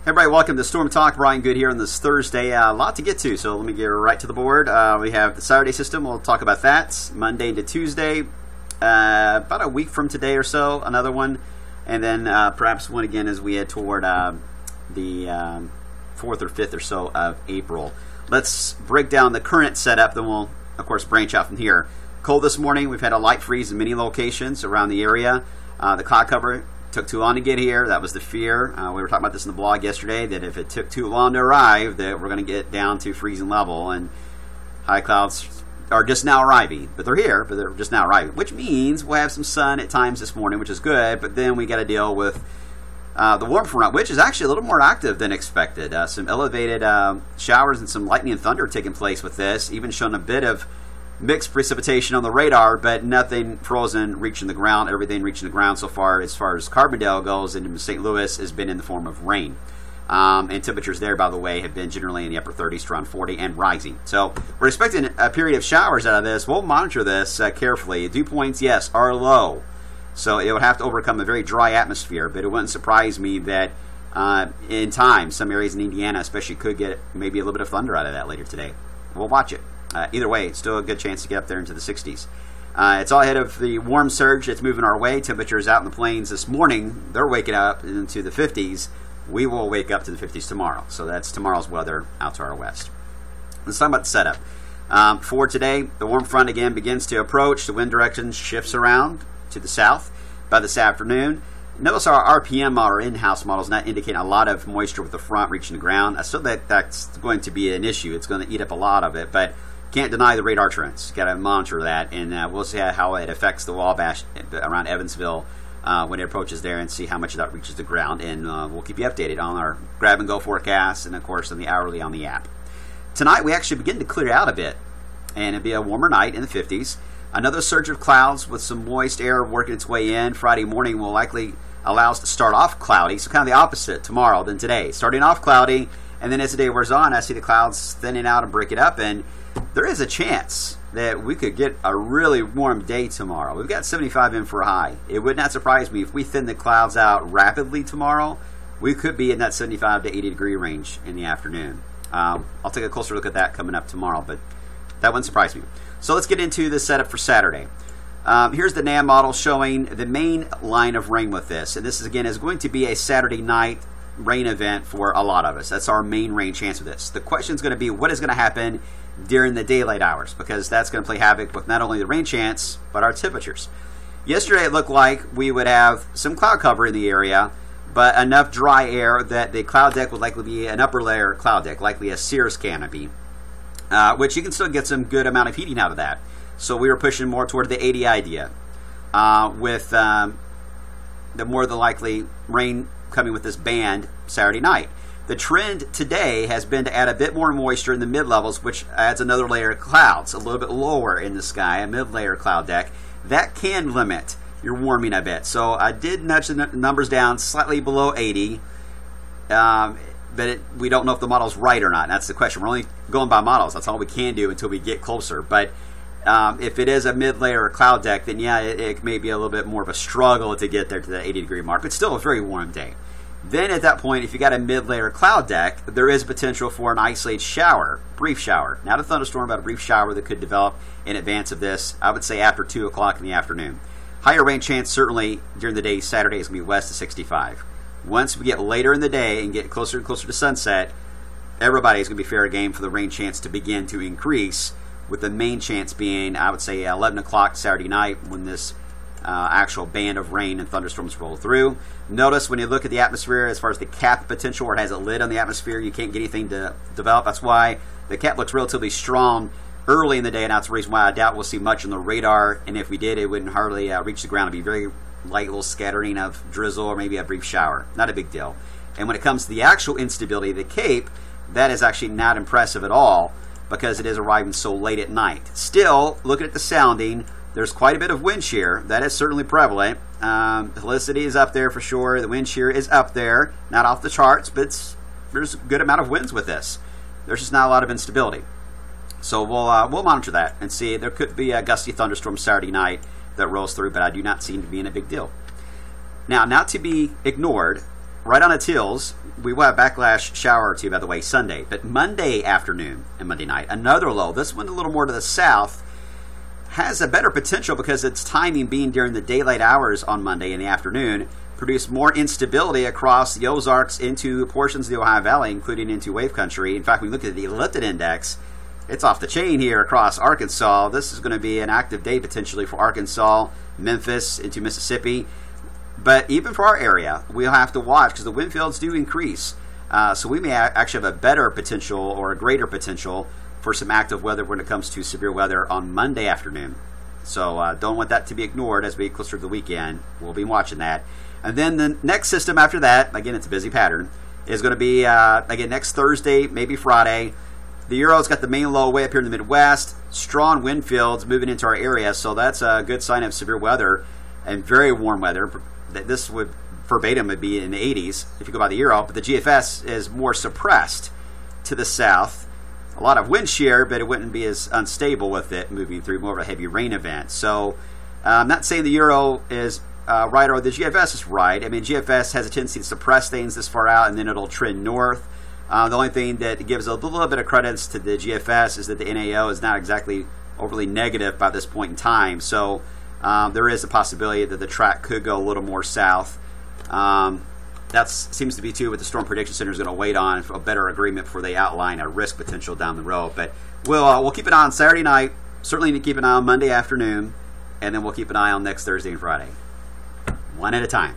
Everybody, welcome to Storm Talk. Brian Good here on this Thursday. A lot to get to, so let me get right to the board. We have the Saturday system. We'll talk about that. Monday to Tuesday. About a week from today or so, another one. And then perhaps one again as we head toward the 4th or 5th or so of April. Let's break down the current setup, then we'll, of course, branch out from here. Cold this morning. We've had a light freeze in many locations around the area. The cloud cover took too long to get here. That was the fear. We were talking about this in the blog yesterday, that if it took too long to arrive, that we're going to get down to freezing level, and high clouds are just now arriving. But they're here, but they're just now arriving, which means we'll have some sun at times this morning, which is good, but then we got to deal with the warm front, which is actually a little more active than expected. Some elevated showers and some lightning and thunder taking place with this, even showing a bit of mixed precipitation on the radar, but nothing frozen reaching the ground. Everything reaching the ground so far as Carbondale goes into St. Louis has been in the form of rain. And temperatures there, by the way, have been generally in the upper 30s to around 40 and rising. So we're expecting a period of showers out of this. We'll monitor this carefully. Dew points, yes, are low. So it would have to overcome a very dry atmosphere, but it wouldn't surprise me that in time, some areas in Indiana especially could get maybe a little bit of thunder out of that later today. We'll watch it. Either way, it's still a good chance to get up there into the 60s. It's all ahead of the warm surge that's moving our way. Temperatures out in the plains this morning, they're waking up into the 50s. We will wake up to the 50s tomorrow. So that's tomorrow's weather out to our west. Let's talk about the setup. For today, the warm front again begins to approach. The wind direction shifts around to the south by this afternoon. Notice our RPM, our in-house model, is not indicating a lot of moisture with the front reaching the ground. I still think that's going to be an issue. It's going to eat up a lot of it, but can't deny the radar trends. Got to monitor that, and we'll see how it affects the Wabash around Evansville when it approaches there, and see how much of that reaches the ground. And we'll keep you updated on our grab and go forecasts, and of course on the hourly on the app. Tonight we actually begin to clear out a bit, and it'll be a warmer night in the 50s. Another surge of clouds with some moist air working its way in. Friday morning will likely allow us to start off cloudy, so kind of the opposite tomorrow than today. Starting off cloudy, and then as the day wears on, I see the clouds thinning out and break it up, and there is a chance that we could get a really warm day tomorrow. We've got 75 in for a high. It would not surprise me if we thin the clouds out rapidly tomorrow. We could be in that 75 to 80 degree range in the afternoon. I'll take a closer look at that coming up tomorrow, but that wouldn't surprise me. So let's get into the setup for Saturday. Here's the NAM model showing the main line of rain with this. And this is, again, is going to be a Saturday night rain event for a lot of us. That's our main rain chance with this. The question is going to be what is going to happen during the daylight hours, because that's going to play havoc with not only the rain chance, but our temperatures. Yesterday it looked like we would have some cloud cover in the area, but enough dry air that the cloud deck would likely be an upper layer cloud deck, likely a cirrus canopy, which you can still get some good amount of heating out of that. So we were pushing more toward the 80 idea, with the more than likely rain coming with this band Saturday night. The trend today has been to add a bit more moisture in the mid-levels, which adds another layer of clouds, a little bit lower in the sky, a mid-layer cloud deck. That can limit your warming a bit. So I did nudge the numbers down slightly below 80, but we don't know if the model's right or not. That's the question. We're only going by models. That's all we can do until we get closer. But if it is a mid-layer cloud deck, then yeah, it may be a little bit more of a struggle to get there to the 80 degree mark, but still a very warm day. Then at that point, if you got a mid-layer cloud deck, there is potential for an isolated shower, brief shower. Not a thunderstorm, but a brief shower that could develop in advance of this, I would say after 2 o'clock in the afternoon. Higher rain chance certainly during the day. Saturday is going to be west of 65. Once we get later in the day and get closer and closer to sunset, everybody's going to be fair game for the rain chance to begin to increase, with the main chance being, I would say, 11 o'clock Saturday night when this actual band of rain and thunderstorms roll through. Notice when you look at the atmosphere as far as the cap potential, where it has a lid on the atmosphere, you can't get anything to develop. That's why the cap looks relatively strong early in the day, and that's the reason why I doubt we'll see much on the radar, and if we did, it wouldn't hardly reach the ground. It'd be very light little scattering of drizzle or maybe a brief shower. Not a big deal. And when it comes to the actual instability of the Cape, that is actually not impressive at all, because it is arriving so late at night. Still, looking at the sounding, there's quite a bit of wind shear. That is certainly prevalent. Helicity is up there for sure. The wind shear is up there. Not off the charts, but there's a good amount of winds with this. There's just not a lot of instability. So we'll monitor that and see. There could be a gusty thunderstorm Saturday night that rolls through, but I do not seem to be in a big deal. Now, not to be ignored, right on its heels, we will have backlash shower or two, by the way, Sunday. But Monday afternoon and Monday night, another low. This one a little more to the south. Has a better potential because its timing being during the daylight hours on Monday in the afternoon produced more instability across the Ozarks into portions of the Ohio Valley, including into wave country. In fact, when we look at the elliptic index, it's off the chain here across Arkansas. This is going to be an active day potentially for Arkansas, Memphis, into Mississippi. But even for our area, we'll have to watch because the wind fields do increase. So we may actually have a better potential or a greater potential for some active weather when it comes to severe weather on Monday afternoon. So don't want that to be ignored as we get closer to the weekend. We'll be watching that. And then the next system after that, again, it's a busy pattern, is going to be, again, next Thursday, maybe Friday. The Euro's got the main low way up here in the Midwest. Strong wind fields moving into our area, so that's a good sign of severe weather and very warm weather. This would verbatim would be in the 80s if you go by the Euro, but the GFS is more suppressed to the south. A lot of wind shear, but it wouldn't be as unstable with it moving through, more of a heavy rain event. So I'm not saying the Euro is right or the GFS is right. I mean, GFS has a tendency to suppress things this far out, and then it'll trend north. The only thing that gives a little bit of credence to the GFS is that the NAO is not exactly overly negative by this point in time. So there is a possibility that the track could go a little more south. That seems to be, too, what the Storm Prediction Center is going to wait on for a better agreement before they outline a risk potential down the road. But we'll keep an eye on Saturday night. Certainly need to keep an eye on Monday afternoon. And then we'll keep an eye on next Thursday and Friday. One at a time.